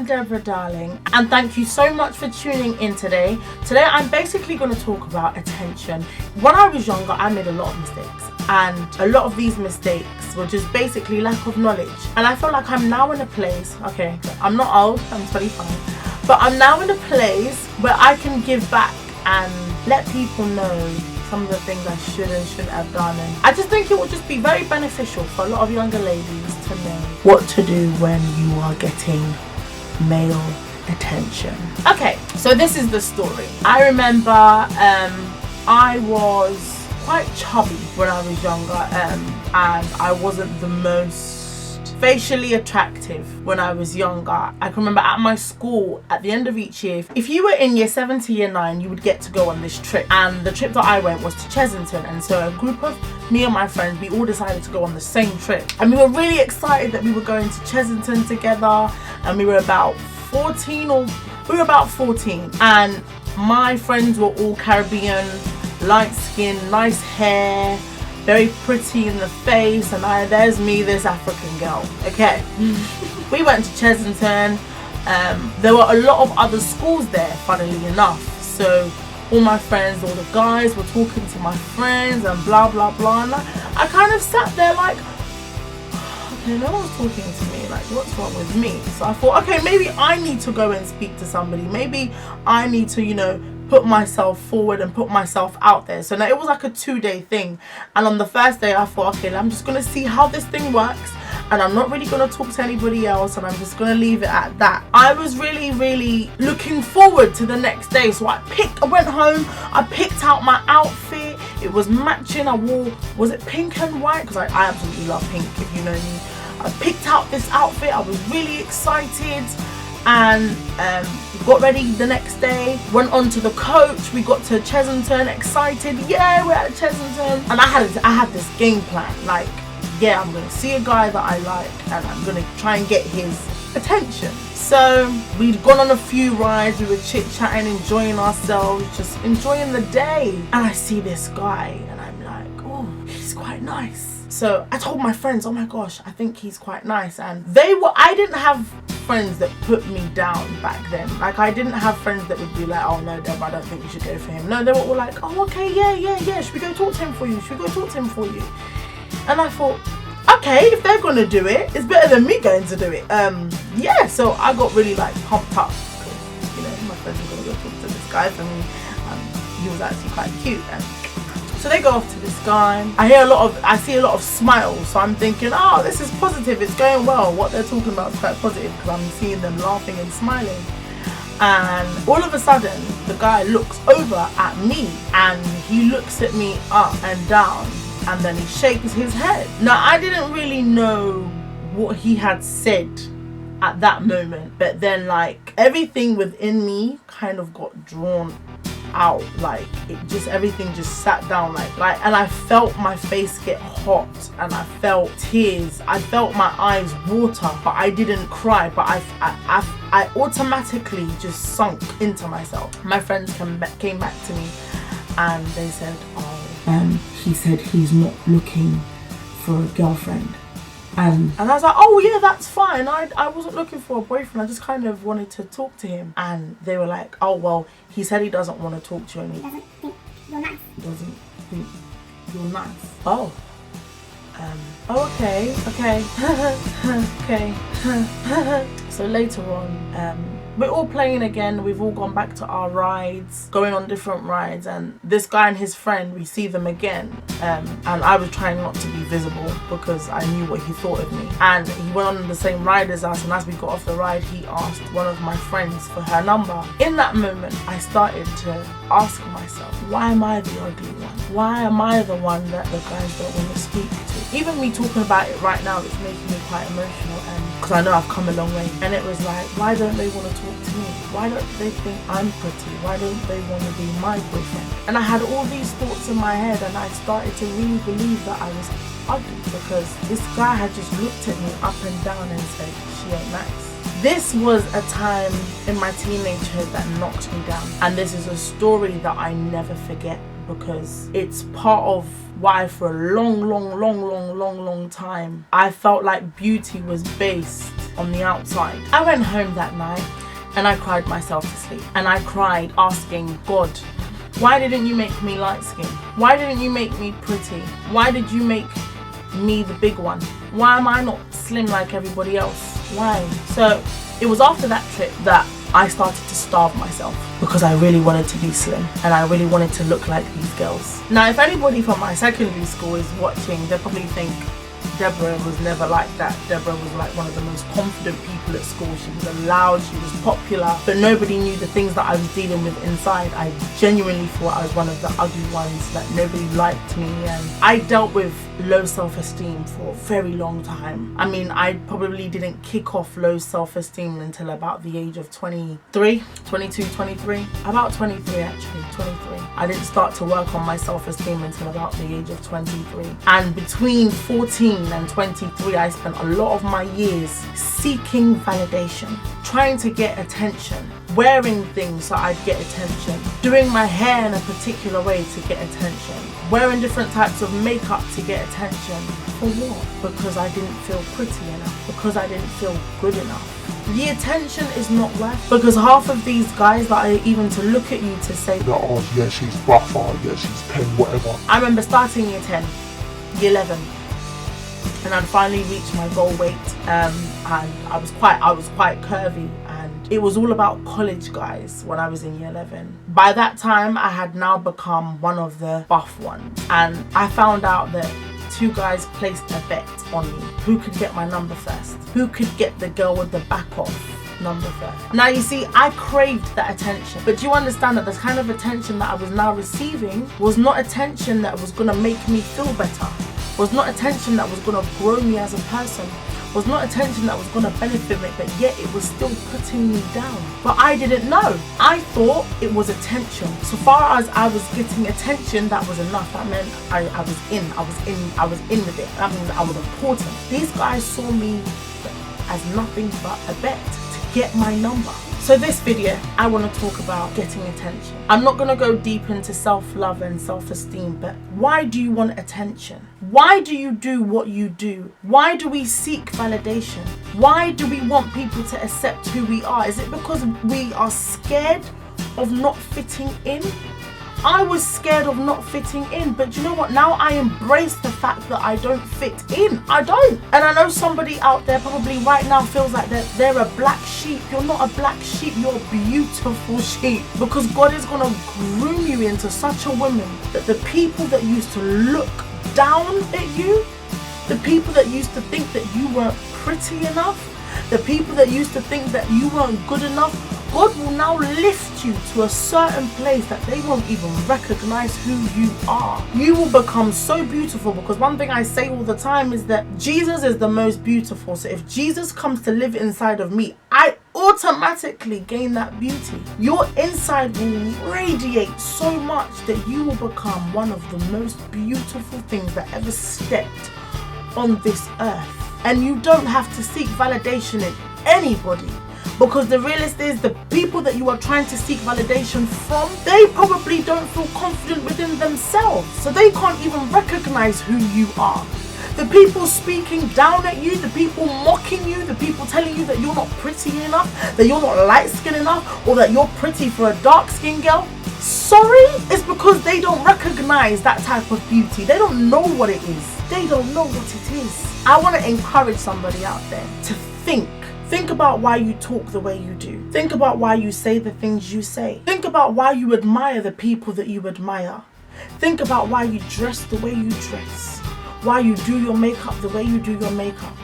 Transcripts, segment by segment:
Deborah, darling, and thank you so much for tuning in today. Today I'm basically going to talk about attention. When I was younger, I made a lot of mistakes, and a lot of these mistakes were just basically lack of knowledge. And I feel like I'm now in a place, okay, I'm not old, I'm 25, but I'm now in a place where I can give back and let people know some of the things I should and shouldn't have done. And I just think it would just be very beneficial for a lot of younger ladies to know what to do when you are getting male attention. Okay, so this is the story. I remember I was quite chubby when I was younger, and I wasn't the most facially attractive when I was younger. I can remember at my school, at the end of each year, if you were in year 7 to year 9, you would get to go on this trip, and the trip that I went was to Charenton. And so a group of me and my friends, we all decided to go on the same trip, and we were really excited that we were going to Charenton together. And we were about 14, and my friends were all Caribbean, light skin, nice hair, very pretty in the face, and there's me, this African girl. Okay. We went to Charenton. There were a lot of other schools there, funnily enough. So all my friends, all the guys were talking to my friends and blah blah blah. And I kind of sat there like, okay, no one's talking to me. Like, what's wrong with me? So I thought, okay, maybe I need to go and speak to somebody. Maybe I need to, you know, put myself forward and put myself out there. So now it was like a 2-day thing, and on the first day I thought, okay, I'm just gonna see how this thing works, and I'm not really gonna talk to anybody else, and I'm just gonna leave it at that. I was really looking forward to the next day. So I went home, I picked out my outfit. It was matching. I wore, was it pink and white? Because I absolutely love pink, if you know me. I picked out this outfit. I was really excited, and got ready the next day, went on to the coach. We got to Charenton, excited, yeah, we're at Charenton. And I had this game plan, like, yeah, I'm gonna see a guy that I like, and I'm gonna try and get his attention. So we'd gone on a few rides, we were chit-chatting, enjoying ourselves, just enjoying the day. And I see this guy, and I'm like, oh, he's quite nice. So I told my friends, oh my gosh, I think he's quite nice. And I didn't have friends that put me down back then. Like, I didn't have friends that would be like, oh no, Deb, I don't think you should go for him. No, they were all like, oh okay, yeah, should we go talk to him for you? Should we go talk to him for you? And I thought, okay, if they're gonna do it, it's better than me going to do it. Yeah, so I got really like pumped up, because, you know, my friends were gonna go talk to this guy for me. He was actually quite cute. And so they go off to this guy. I see a lot of smiles, so I'm thinking, oh, this is positive, it's going well. What they're talking about is quite positive, because I'm seeing them laughing and smiling. And all of a sudden, the guy looks over at me, and he looks at me up and down, and then he shakes his head. Now, I didn't really know what he had said at that moment, but then like everything within me kind of got drawn out, like everything just sat down, like and I felt my face get hot, and I felt tears, I felt my eyes water, but I didn't cry, but I automatically just sunk into myself. My friends came back to me, and they said, oh, he said he's not looking for a girlfriend. And I was like, oh yeah, that's fine. I wasn't looking for a boyfriend. I just kind of wanted to talk to him. And they were like, oh well, he said he doesn't want to talk to you anymore. Doesn't think you're nice. Oh. Okay. Okay. So later on, we're all playing again. We've all gone back to our rides, going on different rides, and this guy and his friend, we see them again, and I was trying not to be visible because I knew what he thought of me. And he went on the same ride as us, and as we got off the ride, he asked one of my friends for her number. In that moment, I started to ask myself, why am I the ugly one? Why am I the one that the guys don't want to speak to? Even me talking about it right now, it's making me quite emotional, and because I know I've come a long way. And it was like, why don't they want to talk to me? Why don't they think I'm pretty? Why don't they want to be my boyfriend? And I had all these thoughts in my head, and I started to really believe that I was ugly, because this guy had just looked at me up and down and said, she ain't nice. This was a time in my teenagehood that knocked me down, and this is a story that I never forget, because it's part of why for a long time I felt like beauty was based on the outside. I went home that night and I cried myself to sleep. And I cried asking God, why didn't you make me light skinned? Why didn't you make me pretty? Why did you make me the big one? Why am I not slim like everybody else? Why? So it was after that trip that I started to starve myself because I really wanted to be slim and I really wanted to look like these girls. Now, if anybody from my secondary school is watching, they'll probably think Deborah was never like that. Deborah was like one of the most confident people at school. She was loud, she was popular, but nobody knew the things that I was dealing with inside. I genuinely thought I was one of the ugly ones, that nobody liked me, and I dealt with low self-esteem for a very long time. I mean, I probably didn't kick off low self-esteem until about the age of 23, 22, 23. About 23 actually, 23. I didn't start to work on my self-esteem until about the age of 23. And between 14 and 23, I spent a lot of my years seeking validation, trying to get attention, wearing things so I'd get attention, doing my hair in a particular way to get attention, wearing different types of makeup to get attention. For what? Because I didn't feel pretty enough, because I didn't feel good enough. The attention is not worth, because half of these guys that are even to look at you to say, oh yeah, she's buffer, yeah, she's 10, whatever. I remember starting year 10, year 11, and I'd finally reached my goal weight, and I was quite curvy, and it was all about college guys when I was in year 11. By that time, I had now become one of the buff ones, and I found out that 2 guys placed a bet on me. Who could get my number first? Who could get the girl with the back off number first? Now you see, I craved that attention, but do you understand that the kind of attention that I was now receiving was not attention that was gonna make me feel better, was not attention that was gonna grow me as a person, was not attention that was gonna benefit me, but yet it was still putting me down. But I didn't know. I thought it was attention. So far as I was getting attention, that was enough. That meant I was in with it. That means I was important. These guys saw me as nothing but a bet to get my number. So this video, I want to talk about getting attention. I'm not going to go deep into self-love and self-esteem, but why do you want attention? Why do you do what you do? Why do we seek validation? Why do we want people to accept who we are? Is it because we are scared of not fitting in? I was scared of not fitting in, but you know what? Now I embrace the fact that I don't fit in. I don't. And I know somebody out there probably right now feels like they're a black sheep. You're not a black sheep, you're a beautiful sheep. Because God is going to groom you into such a woman that the people that used to look down at you, the people that used to think that you weren't pretty enough, the people that used to think that you weren't good enough, God will now lift you to a certain place that they won't even recognize who you are. You will become so beautiful, because one thing I say all the time is that Jesus is the most beautiful. So if Jesus comes to live inside of me, I automatically gain that beauty. Your inside will radiate so much that you will become one of the most beautiful things that ever stepped on this earth. And you don't have to seek validation in anybody. Because the realist is, the people that you are trying to seek validation from, they probably don't feel confident within themselves. So they can't even recognize who you are. The people speaking down at you, the people mocking you, the people telling you that you're not pretty enough, that you're not light skinned enough, or that you're pretty for a dark skinned girl. Sorry, it's because they don't recognize that type of beauty. They don't know what it is. They don't know what it is. I want to encourage somebody out there to think. Think about why you talk the way you do. Think about why you say the things you say. Think about why you admire the people that you admire. Think about why you dress the way you dress. Why you do your makeup the way you do your makeup.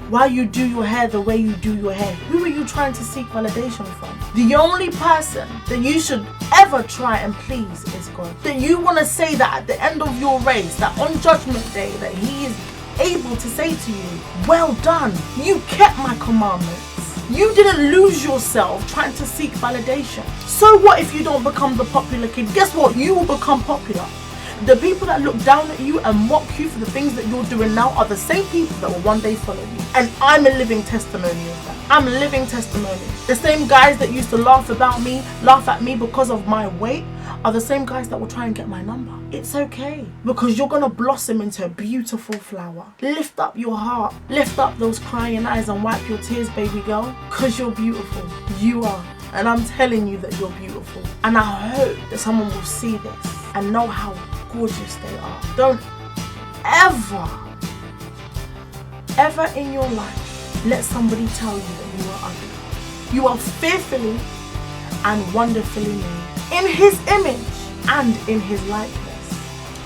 Why you do your hair the way you do your hair. Who are you trying to seek validation from? The only person that you should ever try and please is God. That you want to say that at the end of your race, that on Judgment Day, that He is able to say to you, well done, you kept my commandments. You didn't lose yourself trying to seek validation. So what if you don't become the popular kid? Guess what? You will become popular. The people that look down at you and mock you for the things that you're doing now are the same people that will one day follow you. And I'm a living testimony of that. I'm a living testimony. The same guys that used to laugh at me because of my weight are the same guys that will try and get my number. It's okay, because you're gonna blossom into a beautiful flower. Lift up your heart, lift up those crying eyes and wipe your tears, baby girl, because you're beautiful. You are. And I'm telling you that you're beautiful. And I hope that someone will see this and know how gorgeous they are. Don't ever in your life let somebody tell you that you are ugly. You are fearfully and wonderfully made in His image and in His likeness.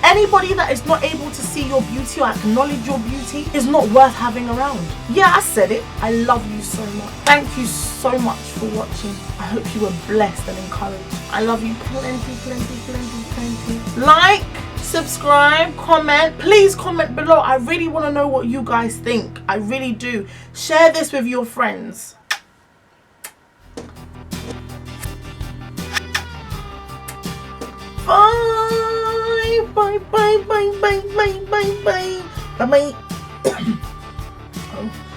Anybody that is not able to see your beauty or acknowledge your beauty is not worth having around. Yeah, I said it. I love you so much. Thank you so much for watching. I hope you were blessed and encouraged. I love you plenty, plenty, plenty, plenty. Like, subscribe, comment. Please comment below. I really want to know what you guys think. I really do. Share this with your friends. Bye, bye, bye, bye, bye, bye, bye, bye, bye, bye. Oh.